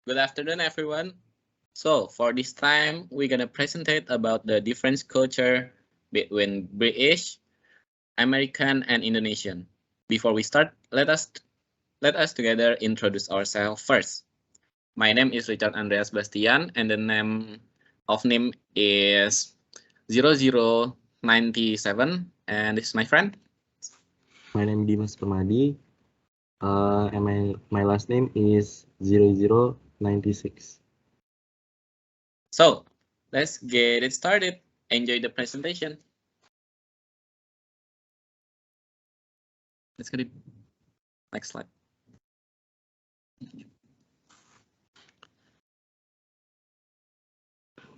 Good afternoon, everyone. So for this time, we're gonna presentate about the different culture between British, American, and Indonesian. Before we start, let us together introduce ourselves first. My name is Richard Andreas Bastiaan, and the name is 0097, and this is my friend. My name is Dimas Permadi, and my last name is 0096. So let's get it started. Enjoy the presentation. Let's get it. Next slide.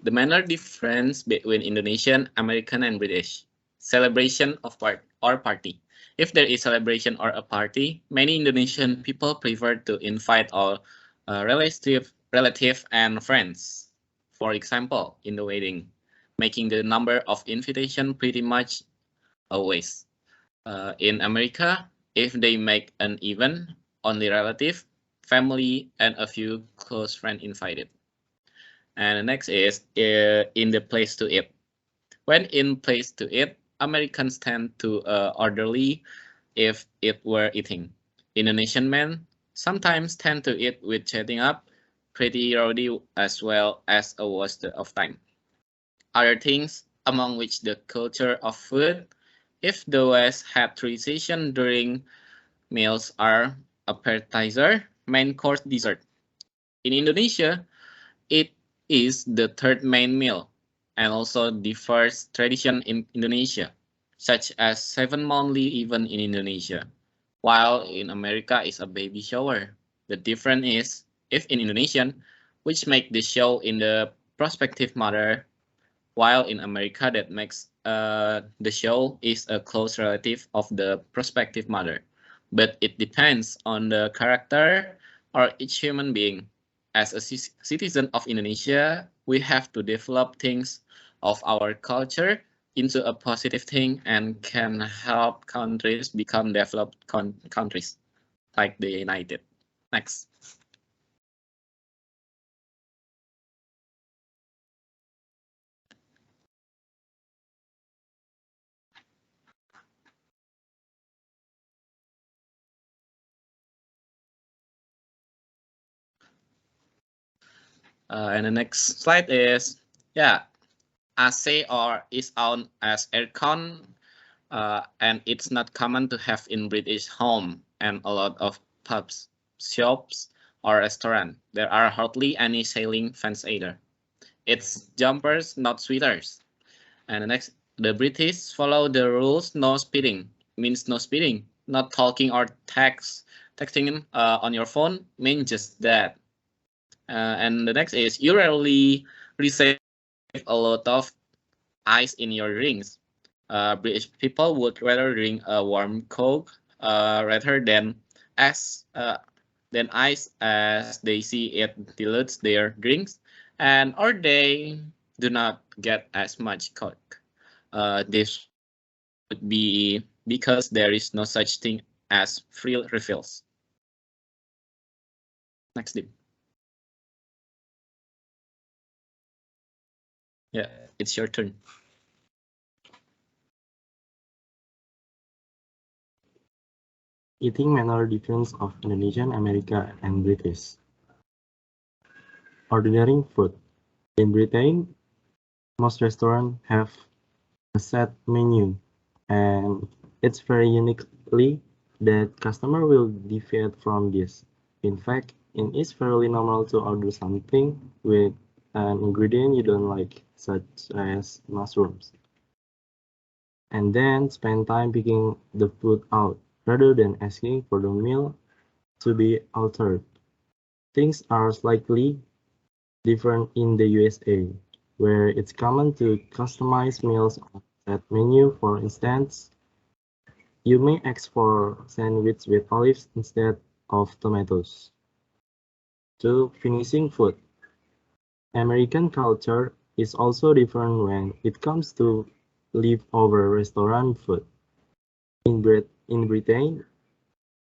The manner difference between Indonesian, American, and British. Celebration of party. If there is celebration or a party, many Indonesian people prefer to invite all relative and friends. For example, in the wedding, making the number of invitation pretty much always. In America, if they make an event, only relative, family, and a few close friends invited. And the next is in the place to eat. When in place to eat, Americans tend to orderly if it were eating. Indonesian men sometimes tend to eat with chatting up, pretty rowdy as well as a waste of time. Other things, among which the culture of food, if the West had tradition during meals are appetizer, main course, dessert. In Indonesia, it is the third main meal and also the first tradition in Indonesia, such as 7 monthly event in Indonesia, while in America is a baby shower. The difference is, if in Indonesian, which make the show in the prospective mother, while in America that makes the show is a close relative of the prospective mother. But it depends on the character or each human being. As a citizen of Indonesia, we have to develop things of our culture into a positive thing and can help countries become developed countries like the United. Next. And the next slide is, yeah, AC or is owned as aircon, and it's not common to have in British home and a lot of pubs, shops, or restaurant. There are hardly any sailing fans either. It's jumpers, not sweaters. And the next, the British follow the rules. No speeding means no speeding. Not talking or texting on your phone means just that. And the next is you rarely receive a lot of ice in your drinks. British people would rather drink a warm Coke rather than ice, as they see it dilutes their drinks, and or they do not get as much Coke. This would be because there is no such thing as free refills. Next, Dim. Yeah, it's your turn. Eating manner difference of Indonesian, America, and British. Ordering food. In Britain, most restaurants have a set menu, and it's very uniquely that customer will deviate from this. In fact, it is fairly normal to order something with an ingredient you don't like, such as mushrooms, and then spend time picking the food out, rather than asking for the meal to be altered. Things are slightly different in the USA, where it's common to customize meals on that menu. For instance, you may ask for sandwich with olives instead of tomatoes. 2. Finishing food. American culture is also different when it comes to leftover restaurant food. In Britain,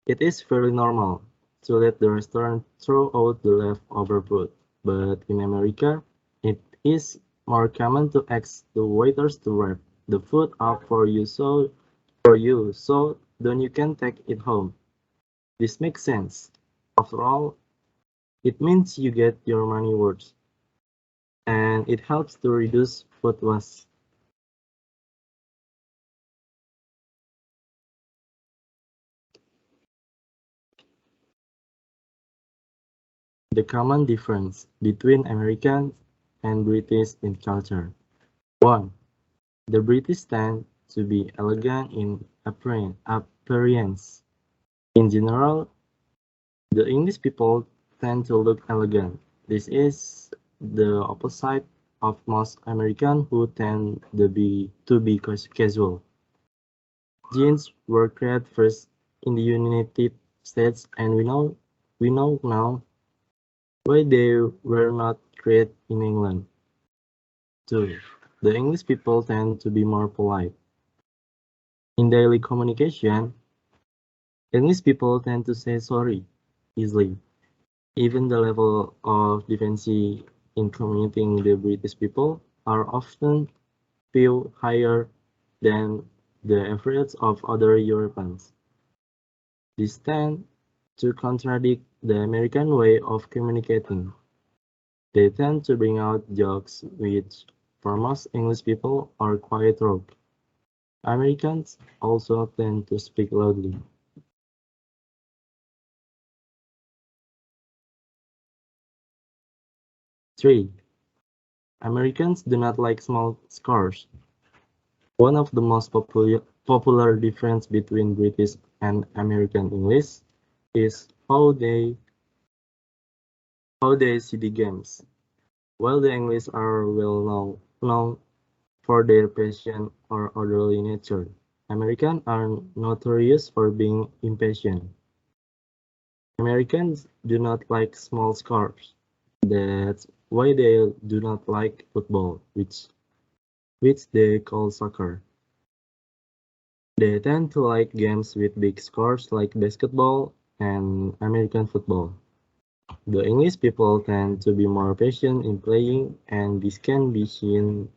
it is very normal to let the restaurant throw out the leftover food. But in America, it is more common to ask the waiters to wrap the food up so then you can take it home. This makes sense. After all, it means you get your money worth, and it helps to reduce food waste. The common difference between Americans and British in culture. 1. The British tend to be elegant in appearance. In general, the English people tend to look elegant. This is the opposite of most Americans who tend to be casual. Jeans were created first in the United States, and we know now why they were not created in England. 2. The English people tend to be more polite. In daily communication, English people tend to say sorry easily. Even the level of decency in communicating the British people are often feel higher than the average of other Europeans. This tends to contradict the American way of communicating. They tend to bring out jokes which, for most English people, are quite rogue. Americans also tend to speak loudly. 3. Americans do not like small scores. One of the most popular difference between British and American English is how they see the games. While the English are well known for their passion or orderly nature, Americans are notorious for being impatient. Americans do not like small scores. That's why they do not like football, which they call soccer. They tend to like games with big scores like basketball and American football. The English people tend to be more patient in playing, and this can be seen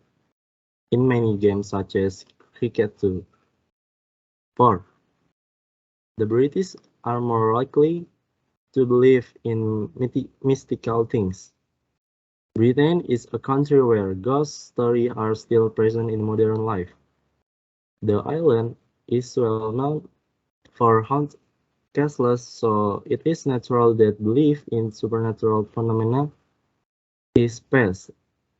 in many games such as cricket too. 4. The British are more likely to believe in mystical things. Britain is a country where ghost stories are still present in modern life. The island is well known for haunted castles, so it is natural that belief in supernatural phenomena is passed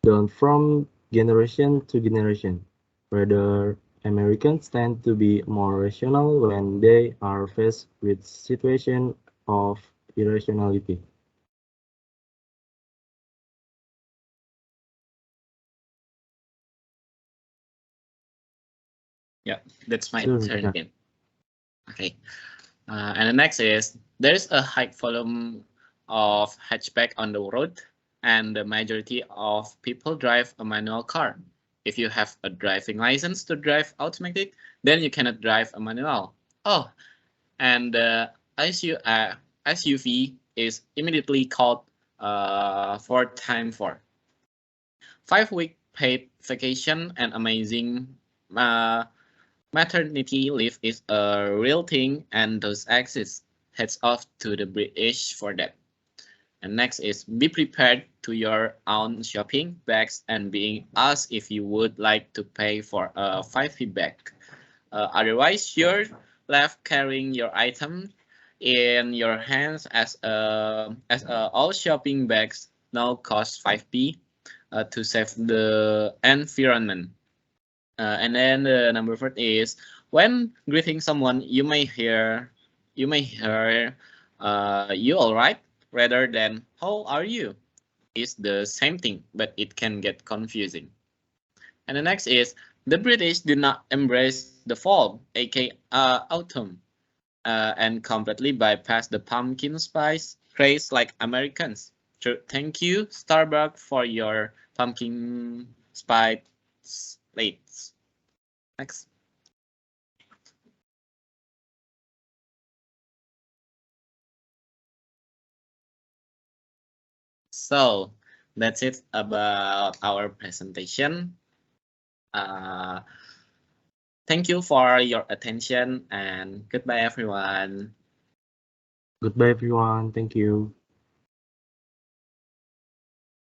down from generation to generation. Rather, Americans tend to be more rational when they are faced with situations of irrationality. Yeah, that's my Sure, turn yeah. again. Okay. And the next is there's a high volume of hatchback on the road, and the majority of people drive a manual car. If you have a driving license to drive automatic, then you cannot drive a manual. Oh, and the SUV is immediately called 4x4. 5-week paid vacation and amazing uh, maternity leave is a real thing and does exist. Heads off to the British for that. And next is be prepared to your own shopping bags and being asked if you would like to pay for a 5p bag. Otherwise, you're left carrying your item in your hands as all shopping bags now cost 5p to save the environment. And then the number 4 is when greeting someone, you may hear you all right rather than how are you. It's the same thing, but it can get confusing. And the next is the British do not embrace the fall, aka autumn, and completely bypass the pumpkin spice craze like Americans. Thank you, Starbucks, for your pumpkin spice lates. Next. So that's it about our presentation. Thank you for your attention and goodbye, everyone. Goodbye, everyone. Thank you.